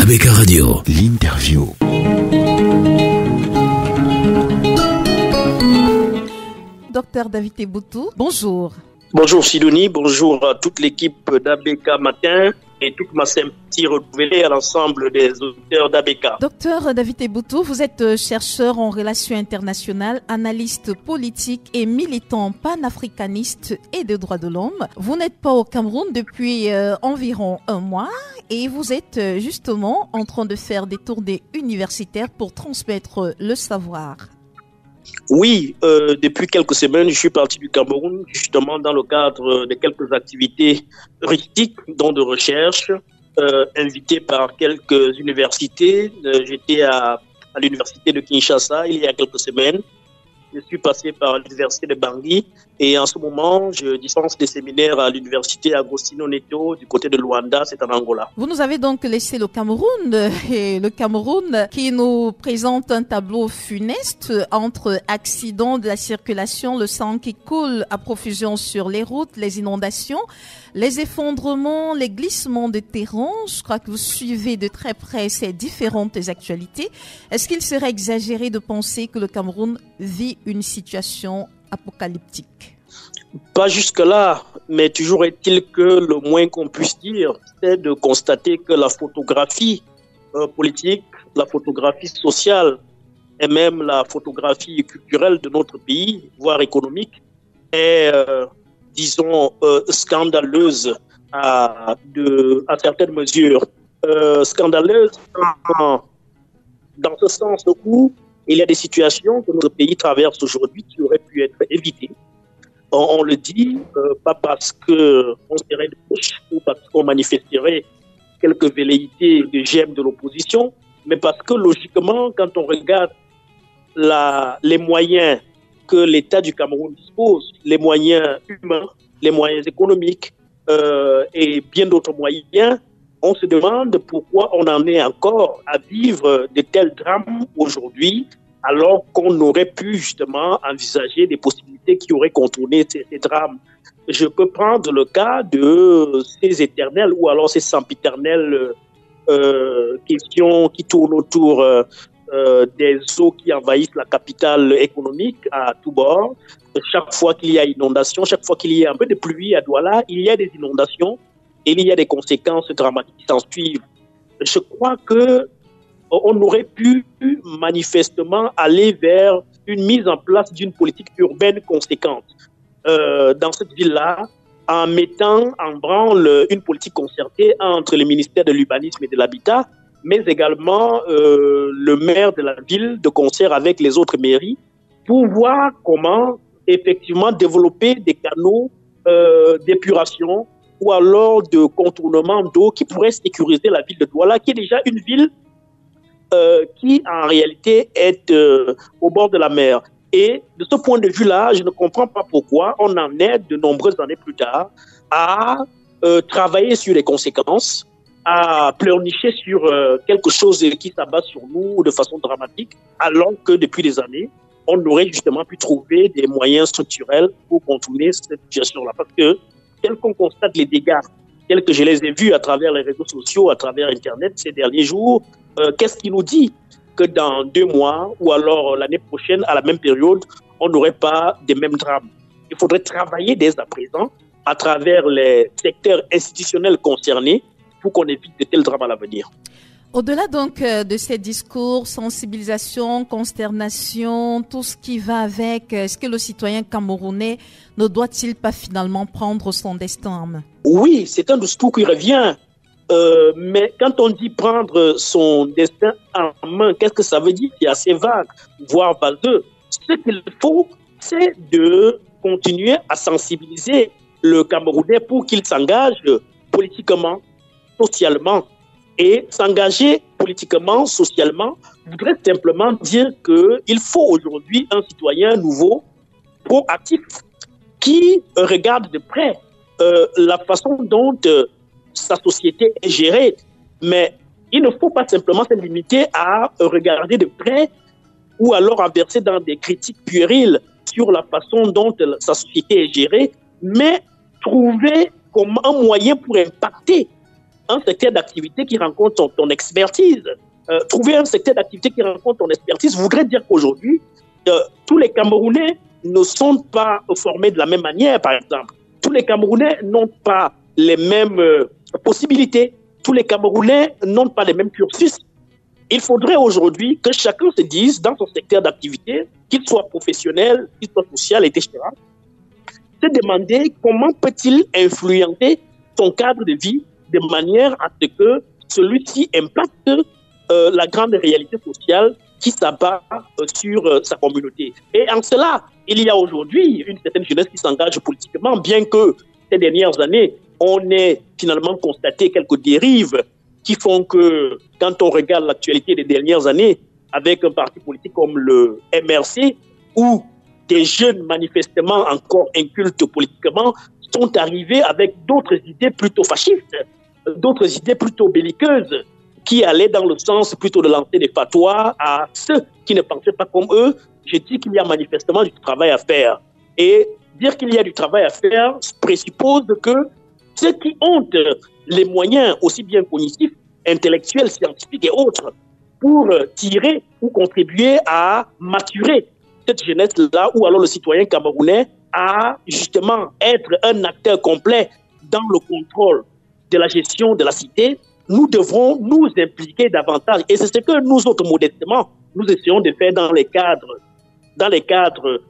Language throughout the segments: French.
ABK Radio, l'interview. Docteur David Teboutou, bonjour. Bonjour Sidonie, bonjour à toute l'équipe d'ABK Matin et toute ma sympathie renouvelée à l'ensemble des auditeurs d'ABK. Docteur David Teboutou, vous êtes chercheur en relations internationales, analyste politique et militant panafricaniste et de droits de l'homme. Vous n'êtes pas au Cameroun depuis environ un mois et vous êtes justement en train de faire des tournées universitaires pour transmettre le savoir. Oui, depuis quelques semaines, je suis parti du Cameroun, justement dans le cadre de quelques activités touristiques, dont de recherche, invité par quelques universités. J'étais à l'université de Kinshasa il y a quelques semaines. Je suis passé par l'université de Bangui et en ce moment, je dispense des séminaires à l'université Agostinho Neto du côté de Luanda, c'est en Angola. Vous nous avez donc laissé le Cameroun et le Cameroun qui nous présente un tableau funeste entre accidents de la circulation, le sang qui coule à profusion sur les routes, les inondations, les effondrements, les glissements de terrain. Je crois que vous suivez de très près ces différentes actualités. Est-ce qu'il serait exagéré de penser que le Cameroun vit une situation apocalyptique? Pas jusque-là, mais toujours est-il que le moins qu'on puisse dire, c'est de constater que la photographie politique, la photographie sociale et même la photographie culturelle de notre pays, voire économique, est, disons, scandaleuse à certaines mesures. Scandaleuse dans ce sens où il y a des situations que notre pays traverse aujourd'hui qui auraient pu être évitées. On le dit, pas parce qu'on serait de gauche ou parce qu'on manifesterait quelques velléités de GM de l'opposition, mais parce que logiquement, quand on regarde les moyens que l'État du Cameroun dispose, les moyens humains, les moyens économiques et bien d'autres moyens, on se demande pourquoi on en est encore à vivre de tels drames aujourd'hui, alors qu'on aurait pu justement envisager des possibilités qui auraient contourné ces drames. Je peux prendre le cas de ces éternelles ou alors ces sempiternelles questions qui tournent autour des eaux qui envahissent la capitale économique à tous bords. Chaque fois qu'il y a inondation, chaque fois qu'il y a un peu de pluie à Douala, il y a des inondations et il y a des conséquences dramatiques qui s'en suivent. Je crois que on aurait pu manifestement aller vers une mise en place d'une politique urbaine conséquente dans cette ville-là, en mettant en branle une politique concertée entre le ministère de l'Urbanisme et de l'Habitat, mais également le maire de la ville, de concert avec les autres mairies, pour voir comment effectivement développer des canaux d'épuration ou alors de contournement d'eau qui pourraient sécuriser la ville de Douala, qui est déjà une ville qui en réalité est au bord de la mer. Et de ce point de vue-là, je ne comprends pas pourquoi on en est de nombreuses années plus tard à travailler sur les conséquences, à pleurnicher sur quelque chose qui s'abat sur nous de façon dramatique, alors que depuis des années, on aurait justement pu trouver des moyens structurels pour contourner cette situation-là. Parce que, tel qu'on constate les dégâts, tels que je les ai vus à travers les réseaux sociaux, à travers Internet ces derniers jours, qu'est-ce qui nous dit que dans 2 mois ou alors l'année prochaine, à la même période, on n'aurait pas des mêmes drames? Il faudrait travailler dès à présent à travers les secteurs institutionnels concernés pour qu'on évite de tels drames à l'avenir. Au-delà donc de ces discours, sensibilisation, consternation, tout ce qui va avec, est-ce que le citoyen camerounais ne doit-il pas finalement prendre son destin en main? Oui, c'est un discours qui revient. Mais quand on dit prendre son destin en main, qu'est-ce que ça veut dire? C'est assez vague, voire vaseux. Ce qu'il faut, c'est de continuer à sensibiliser le Camerounais pour qu'il s'engage politiquement, socialement. Et s'engager politiquement, socialement, voudrait simplement dire qu'il faut aujourd'hui un citoyen nouveau, proactif, qui regarde de près la façon dont sa société est gérée. Mais il ne faut pas simplement se limiter à regarder de près ou alors à verser dans des critiques puériles sur la façon dont sa société est gérée, mais trouver comme un moyen pour impacter un secteur d'activité qui rencontre ton expertise. Trouver un secteur d'activité qui rencontre ton expertise voudrait dire qu'aujourd'hui, tous les Camerounais ne sont pas formés de la même manière, par exemple. Tous les Camerounais n'ont pas les mêmes possibilités. Tous les Camerounais n'ont pas les mêmes cursus. Il faudrait aujourd'hui que chacun se dise dans son secteur d'activité, qu'il soit professionnel, qu'il soit social, etc., se demander comment peut-il influencer son cadre de vie de manière à ce que celui-ci impacte la grande réalité sociale qui s'abat sur sa communauté. Et en cela, il y a aujourd'hui une certaine jeunesse qui s'engage politiquement, bien que ces dernières années, on ait finalement constaté quelques dérives qui font que, quand on regarde l'actualité des dernières années, avec un parti politique comme le MRC, où des jeunes manifestement encore incultes politiquement sont arrivés avec d'autres idées plutôt fascistes, d'autres idées plutôt belliqueuses, qui allaient dans le sens plutôt de lancer des fatwas à ceux qui ne pensaient pas comme eux. Je dis qu'il y a manifestement du travail à faire. Et dire qu'il y a du travail à faire présuppose que ceux qui ont les moyens, aussi bien cognitifs, intellectuels, scientifiques et autres, pour tirer ou contribuer à maturer cette jeunesse-là, ou alors le citoyen camerounais, à justement être un acteur complet dans le contrôle de la gestion de la cité, nous devrons nous impliquer davantage. Et c'est ce que nous autres, modestement, nous essayons de faire dans les cadres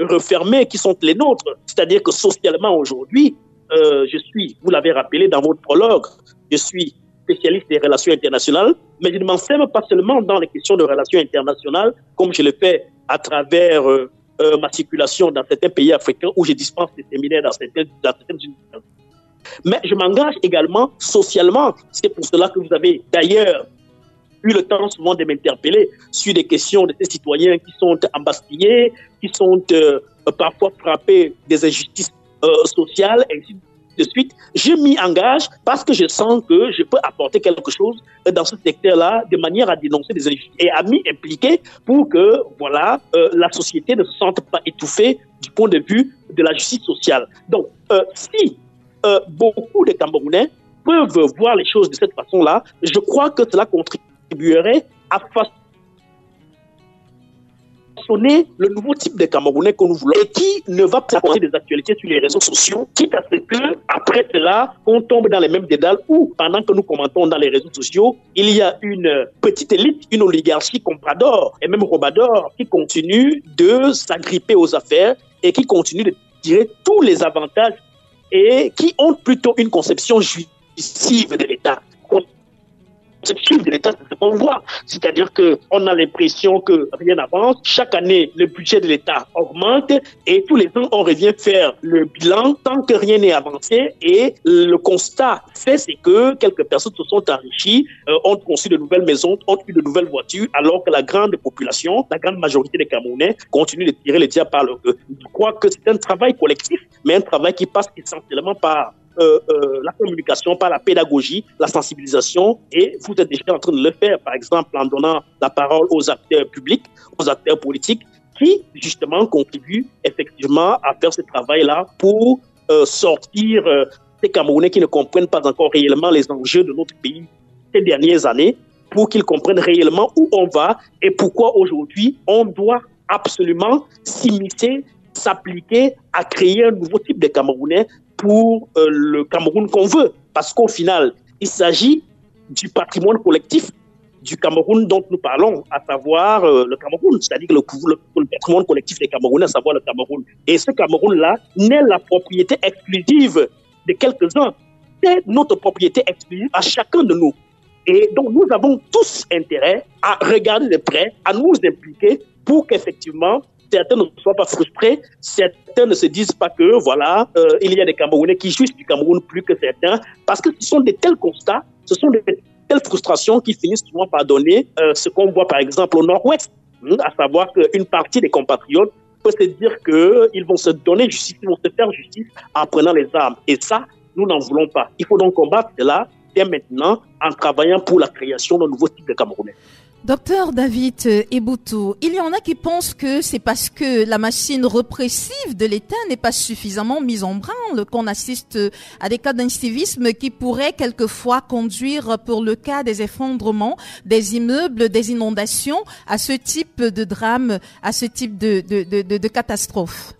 refermés qui sont les nôtres. C'est-à-dire que socialement, aujourd'hui, je suis, vous l'avez rappelé dans votre prologue, je suis spécialiste des relations internationales, mais je ne m'enseigne pas seulement dans les questions de relations internationales, comme je le fais à travers ma circulation dans certains pays africains où je dispense des séminaires dans certaines universités. Mais je m'engage également socialement. C'est pour cela que vous avez d'ailleurs eu le temps souvent de m'interpeller sur des questions de ces citoyens qui sont embastillés, qui sont parfois frappés des injustices sociales, et ainsi de suite. Je m'y engage parce que je sens que je peux apporter quelque chose dans ce secteur-là de manière à dénoncer des injustices et à m'y impliquer pour que voilà, la société ne se sente pas étouffée du point de vue de la justice sociale. Donc, si beaucoup de Camerounais peuvent voir les choses de cette façon-là, je crois que cela contribuerait à façonner le nouveau type de Camerounais que nous voulons et qui ne va pas apporter des actualités sur les réseaux sociaux, quitte à ce que, après cela, on tombe dans les mêmes dédales où, pendant que nous commentons dans les réseaux sociaux, il y a une petite élite, une oligarchie comprador et même robador qui continue de s'agripper aux affaires et qui continue de tirer tous les avantages et qui ont plutôt une conception jouissive de l'État. Conception de l'État, c'est ce qu'on voit. C'est-à-dire qu'on a l'impression que rien n'avance. Chaque année, le budget de l'État augmente et tous les ans, on revient faire le bilan tant que rien n'est avancé. Et le constat fait, c'est que quelques personnes se sont enrichies, ont conçu de nouvelles maisons, ont eu de nouvelles voitures, alors que la grande population, la grande majorité des Camerounais continue de tirer le diable par le queue. Je crois que c'est un travail collectif, mais un travail qui passe essentiellement par la communication, par la pédagogie, la sensibilisation, et vous êtes déjà en train de le faire, par exemple, en donnant la parole aux acteurs publics, aux acteurs politiques, qui, justement, contribuent effectivement à faire ce travail-là pour sortir ces Camerounais qui ne comprennent pas encore réellement les enjeux de notre pays ces dernières années, pour qu'ils comprennent réellement où on va et pourquoi aujourd'hui on doit absolument s'immiscer, s'appliquer à créer un nouveau type de Camerounais pour le Cameroun qu'on veut. Parce qu'au final, il s'agit du patrimoine collectif du Cameroun dont nous parlons, à savoir le Cameroun, c'est-à-dire le patrimoine collectif des Camerounais, à savoir le Cameroun. Et ce Cameroun-là n'est la propriété exclusive de quelques-uns, c'est notre propriété exclusive à chacun de nous. Et donc nous avons tous intérêt à regarder de près, à nous impliquer pour qu'effectivement certains ne soient pas frustrés, certains ne se disent pas que, voilà, il y a des Camerounais qui jouissent du Cameroun plus que certains, parce que ce sont de tels constats, ce sont de telles frustrations qui finissent souvent par donner ce qu'on voit par exemple au Nord-Ouest, à savoir qu'une partie des compatriotes peut se dire qu'ils vont se donner justice, ils vont se faire justice en prenant les armes. Et ça, nous n'en voulons pas. Il faut donc combattre cela dès maintenant en travaillant pour la création d'un nouveau type de Camerounais. Docteur David Eboutou, il y en a qui pensent que c'est parce que la machine répressive de l'État n'est pas suffisamment mise en branle qu'on assiste à des cas d'incivisme qui pourraient quelquefois conduire, pour le cas des effondrements des immeubles, des inondations, à ce type de drame, à ce type de catastrophe.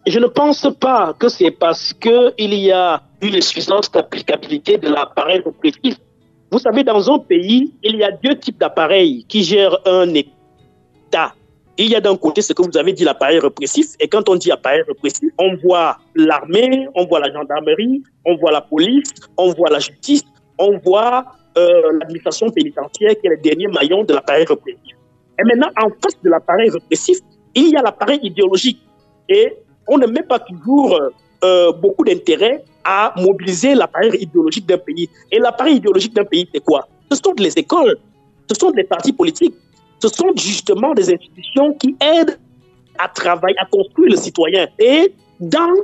Je ne pense pas que c'est parce qu'il y a une insuffisance d'applicabilité de l'appareil répressif. Vous savez, dans un pays, il y a deux types d'appareils qui gèrent un État. Il y a d'un côté ce que vous avez dit, l'appareil répressif. Et quand on dit appareil répressif, on voit l'armée, on voit la gendarmerie, on voit la police, on voit la justice, on voit l'administration pénitentiaire qui est le dernier maillon de l'appareil répressif. Et maintenant, en face de l'appareil répressif, il y a l'appareil idéologique. Et on ne met pas toujours beaucoup d'intérêt à mobiliser l'appareil idéologique d'un pays. Et l'appareil idéologique d'un pays, c'est quoi? Ce sont les écoles, ce sont les partis politiques, ce sont justement des institutions qui aident à travailler, à construire le citoyen. Et dans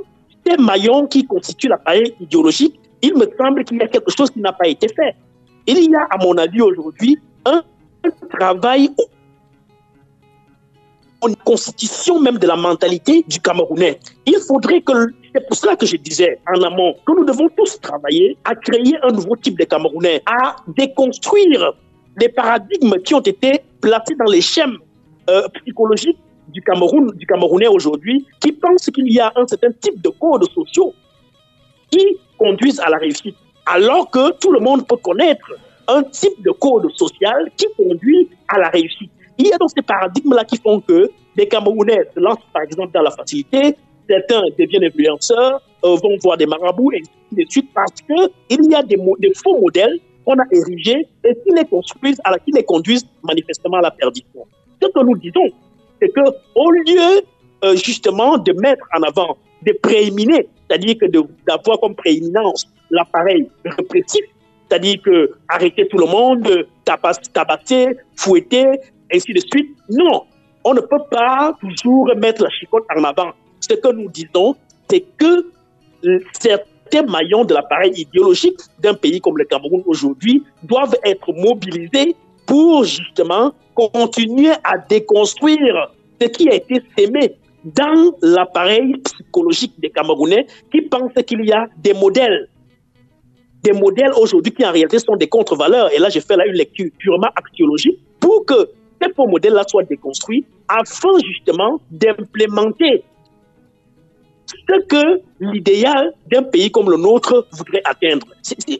ces maillons qui constituent l'appareil idéologique, il me semble qu'il y a quelque chose qui n'a pas été fait. Il y a, à mon avis, aujourd'hui, un travail en constitution même de la mentalité du Camerounais. Il faudrait que, c'est pour cela que je disais en amont, que nous devons tous travailler à créer un nouveau type de Camerounais, à déconstruire les paradigmes qui ont été placés dans les schèmes psychologiques du Camerounais aujourd'hui, qui pensent qu'il y a un certain type de codes sociaux qui conduisent à la réussite, alors que tout le monde peut connaître un type de code social qui conduit à la réussite. Il y a donc ces paradigmes-là qui font que des Camerounais se lancent par exemple dans la facilité, certains deviennent influenceurs, vont voir des marabouts et ainsi de suite, parce qu'il y a des faux modèles qu'on a érigés et qui les conduisent manifestement à la perdition. Ce que nous disons, c'est qu'au lieu justement de mettre en avant, de prééminer, c'est-à-dire que d'avoir comme prééminence l'appareil répressif, c'est-à-dire que arrêter tout le monde, tabasser, fouetter, ainsi de suite. Non, on ne peut pas toujours mettre la chicotte en avant. Ce que nous disons, c'est que certains maillons de l'appareil idéologique d'un pays comme le Cameroun aujourd'hui doivent être mobilisés pour justement continuer à déconstruire ce qui a été sémé dans l'appareil psychologique des Camerounais qui pensent qu'il y a des modèles aujourd'hui qui en réalité sont des contre-valeurs. Et là, j'ai fait là une lecture purement axiologique pour que ces faux modèles-là soient déconstruits afin justement d'implémenter ce que l'idéal d'un pays comme le nôtre voudrait atteindre.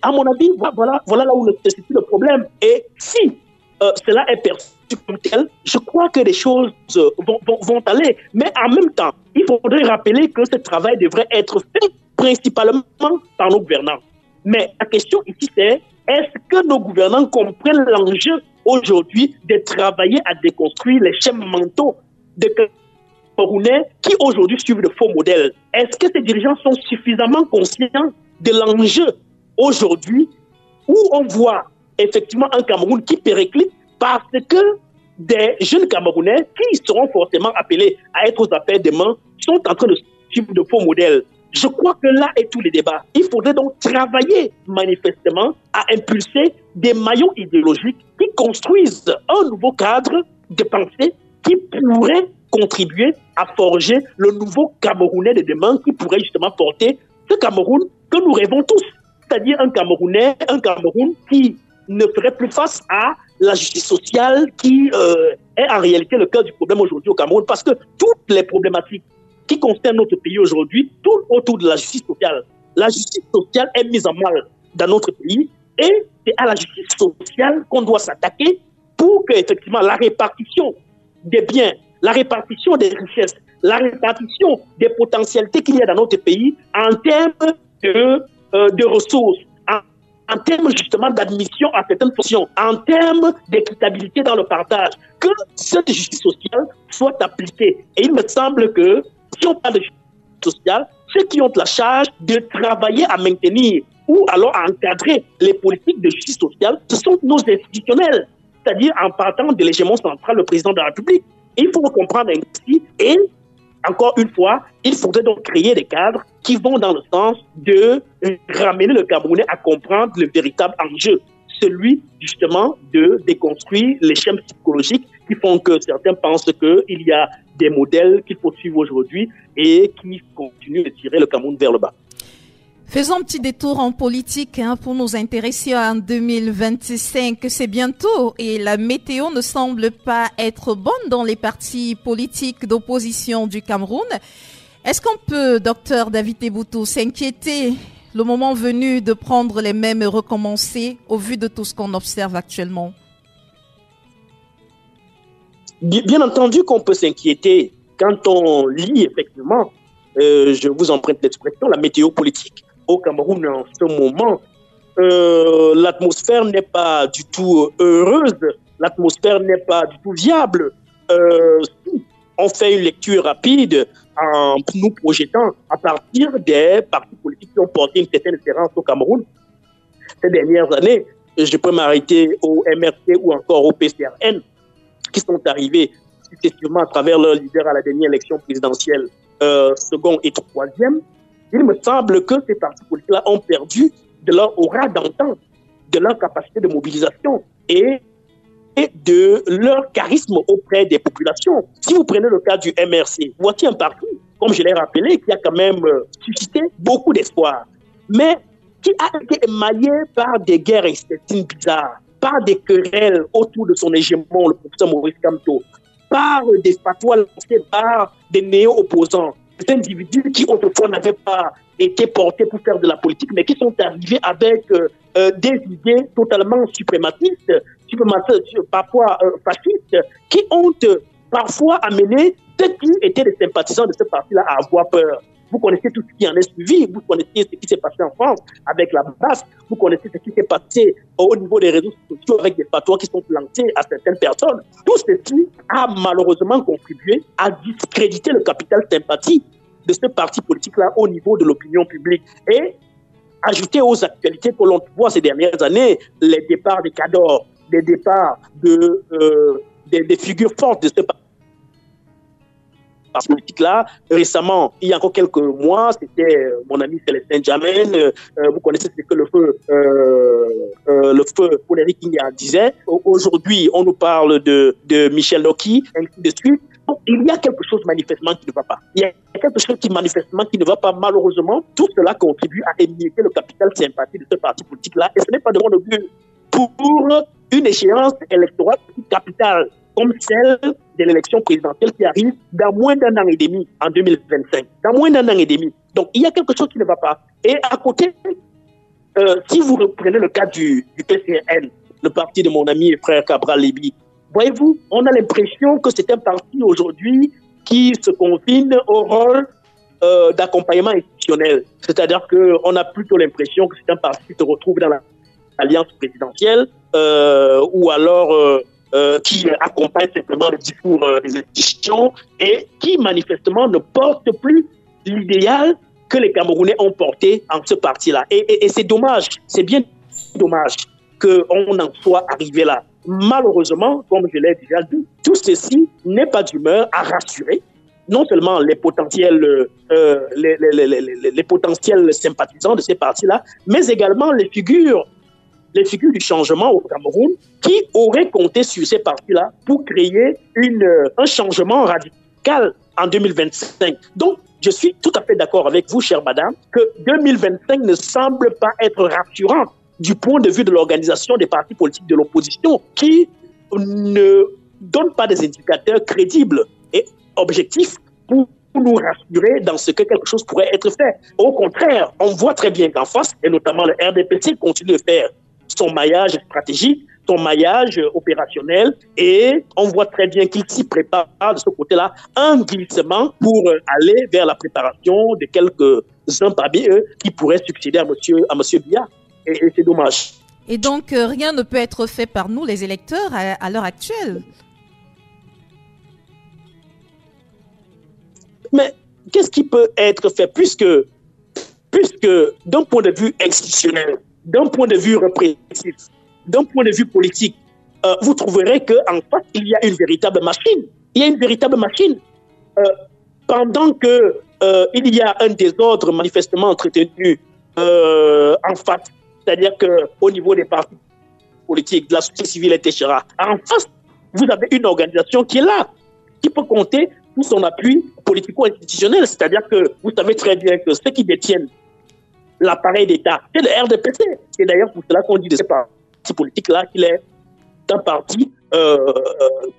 À mon avis, voilà là où se situe le problème. Et si cela est perçu comme tel, je crois que les choses vont aller. Mais en même temps, il faudrait rappeler que ce travail devrait être fait principalement par nos gouvernants. Mais la question ici, c'est est-ce que nos gouvernants comprennent l'enjeu aujourd'hui de travailler à déconstruire les schèmes mentaux de Camerounais qui aujourd'hui suivent de faux modèles? Est-ce que ces dirigeants sont suffisamment conscients de l'enjeu aujourd'hui où on voit effectivement un Cameroun qui périclite parce que des jeunes Camerounais qui seront forcément appelés à être aux appels des mains sont en train de suivre de faux modèles? Je crois que là est tout le débat. Il faudrait donc travailler manifestement à impulser des maillons idéologiques qui construisent un nouveau cadre de pensée qui pourrait contribuer à forger le nouveau Camerounais de demain qui pourrait justement porter ce Cameroun que nous rêvons tous. C'est-à-dire un Cameroun qui ne ferait plus face à la justice sociale qui est en réalité le cœur du problème aujourd'hui au Cameroun, parce que toutes les problématiques qui concerne notre pays aujourd'hui, tout autour de la justice sociale. La justice sociale est mise en mal dans notre pays et c'est à la justice sociale qu'on doit s'attaquer pour que, effectivement, la répartition des biens, la répartition des richesses, la répartition des potentialités qu'il y a dans notre pays en termes de ressources, en termes justement d'admission à certaines fonctions, en termes d'équitabilité dans le partage, que cette justice sociale soit appliquée. Et il me semble que si on parle de justice sociale, ceux qui ont la charge de travailler à maintenir ou alors à encadrer les politiques de justice sociale, ce sont nos institutionnels, c'est-à-dire en partant de l'hégémon central, le président de la République. Il faut comprendre ainsi et, encore une fois, il faudrait donc créer des cadres qui vont dans le sens de ramener le Camerounais à comprendre le véritable enjeu. celui justement de déconstruire les schèmes psychologiques qui font que certains pensent qu'il y a des modèles qu'il faut suivre aujourd'hui et qui continuent de tirer le Cameroun vers le bas. Faisons un petit détour en politique pour nous intéresser en 2025. C'est bientôt et la météo ne semble pas être bonne dans les partis politiques d'opposition du Cameroun. Est-ce qu'on peut, docteur David Eboutou, s'inquiéter le moment venu de prendre les mêmes et recommencer au vu de tout ce qu'on observe actuellement? Bien entendu qu'on peut s'inquiéter quand on lit effectivement, je vous emprunte l'expression, la météo politique. Au Cameroun, en ce moment, l'atmosphère n'est pas du tout heureuse, l'atmosphère n'est pas du tout viable. Si on fait une lecture rapide en nous projetant à partir des partis politiques qui ont porté une certaine référence au Cameroun ces dernières années, je peux m'arrêter au MRC ou encore au PCRN qui sont arrivés successivement à travers leur leader à la dernière élection présidentielle, second et troisième. Il me semble que ces partis politiques-là ont perdu de leur aura d'antan, de leur capacité de mobilisation et de leur charisme auprès des populations. Si vous prenez le cas du MRC, voici un parti, comme je l'ai rappelé, qui a quand même suscité beaucoup d'espoir, mais qui a été émaillé par des guerres intestines bizarres, par des querelles autour de son hégémon, le professeur Maurice Kamto, par des fatwas lancés par des néo-opposants, des individus qui autrefois n'avaient pas été portés pour faire de la politique, mais qui sont arrivés avec des idées totalement suprématistes, parfois fascistes, qui ont parfois amené ceux qui étaient des sympathisants de ce parti-là à avoir peur. Vous connaissez tout ce qui en est suivi, vous connaissez ce qui s'est passé en France avec la BAS, vous connaissez ce qui s'est passé au niveau des réseaux sociaux avec des fatwas qui sont lancés à certaines personnes. Tout ceci a malheureusement contribué à discréditer le capital sympathie de ce parti politique-là au niveau de l'opinion publique. Et ajouter aux actualités que l'on voit ces dernières années, les départs des cadors, des départs des figures fortes de ce parti politique-là. Récemment, il y a encore quelques mois, c'était mon ami Célestin Jamen, vous connaissez ce que le feu Poléry Kinga disait. Aujourd'hui, on nous parle de Michel Loki, ainsi de suite. Donc, il y a quelque chose manifestement qui ne va pas. Il y a quelque chose qui manifestement qui ne va pas, malheureusement. Tout cela contribue à émietter le capital sympathie de ce parti politique-là. Et ce n'est pas de mon augure pour une échéance électorale capitale comme celle de l'élection présidentielle qui arrive dans moins d'un an et demi, en 2025. Dans moins d'un an et demi. Donc, il y a quelque chose qui ne va pas. Et à côté, si vous reprenez le cas du PCN, le parti de mon ami et frère Cabral Léby, voyez-vous, on a l'impression que c'est un parti aujourd'hui qui se confine au rôle d'accompagnement institutionnel. C'est-à-dire qu'on a plutôt l'impression que c'est un parti qui se retrouve dans l'alliance présidentielle ou alors qui accompagne simplement le discours des institutions et qui manifestement ne porte plus l'idéal que les Camerounais ont porté en ce parti-là. Et c'est dommage, c'est bien dommage qu'on en soit arrivé là. Malheureusement, comme je l'ai déjà dit, tout ceci n'est pas d'humeur à rassurer non seulement les potentiels sympathisants de ces partis-là, mais également les figures du changement au Cameroun qui auraient compté sur ces partis-là pour créer un changement radical en 2025. Donc, je suis tout à fait d'accord avec vous, chère madame, que 2025 ne semble pas être rassurant du point de vue de l'organisation des partis politiques de l'opposition qui ne donnent pas des indicateurs crédibles et objectifs pour nous rassurer dans ce que quelque chose pourrait être fait. Au contraire, on voit très bien qu'en face, et notamment le RDPC, continue de faire son maillage stratégique, son maillage opérationnel, et on voit très bien qu'il s'y prépare de ce côté-là un glissement pour aller vers la préparation de quelques-uns parmi eux qui pourraient succéder à monsieur Biya. Et c'est dommage. Et donc, rien ne peut être fait par nous, les électeurs, à l'heure actuelle. Mais qu'est-ce qui peut être fait puisque d'un point de vue institutionnel, d'un point de vue répressif, d'un point de vue politique, vous trouverez qu'en face, il y a une véritable machine. Il y a une véritable machine. Pendant qu'il y a un désordre manifestement entretenu en face, c'est-à-dire qu'au niveau des partis politique, de la société civile, etc. En face, vous avez une organisation qui est là, qui peut compter tout son appui politico-institutionnel. C'est-à-dire que vous savez très bien que ceux qui détiennent l'appareil d'État, c'est le RDPC. C'est d'ailleurs pour cela qu'on dit de ce parti politique-là qu'il est un parti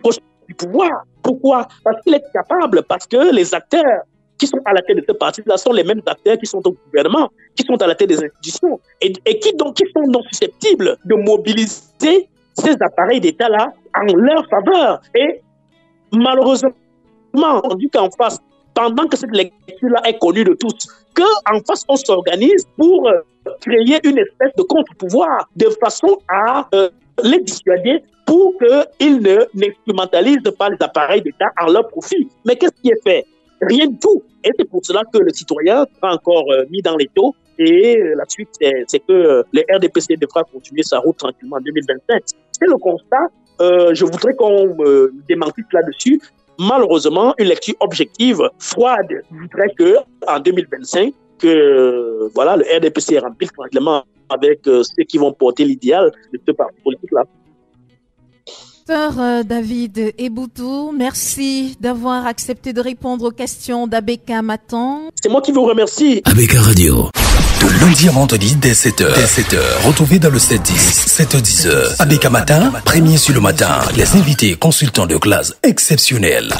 proche du pouvoir. Pourquoi? Parce qu'il est capable, parce que les acteurs qui sont à la tête de ce parti-là sont les mêmes acteurs qui sont au gouvernement, qui sont à la tête des institutions, et qui sont donc susceptibles de mobiliser ces appareils d'État-là en leur faveur. Et malheureusement, on dit qu'en face, pendant que cette lecture-là est connue de tous, qu'en face, on s'organise pour créer une espèce de contre-pouvoir, de façon à les dissuader pour qu'ils n'instrumentalisent pas les appareils d'État en leur profit. Mais qu'est-ce qui est fait? Rien du tout. Et c'est pour cela que le citoyen sera encore mis dans les taux. Et la suite, c'est que le RDPC devra continuer sa route tranquillement en 2027. C'est le constat. Je voudrais qu'on me démentisse là-dessus. Malheureusement, une lecture objective, froide, voudrait qu'en 2025, voilà, le RDPC remplit tranquillement avec ceux qui vont porter l'idéal de ce parti politique-là. Docteur David Eboutou, merci d'avoir accepté de répondre aux questions d'ABK Matin. C'est moi qui vous remercie. ABK Radio. De lundi à vendredi dès 7h. Retrouvez dans le 7-10, 7h-10h. ABK Matin, premier sur le matin. Les invités consultants de classe exceptionnels.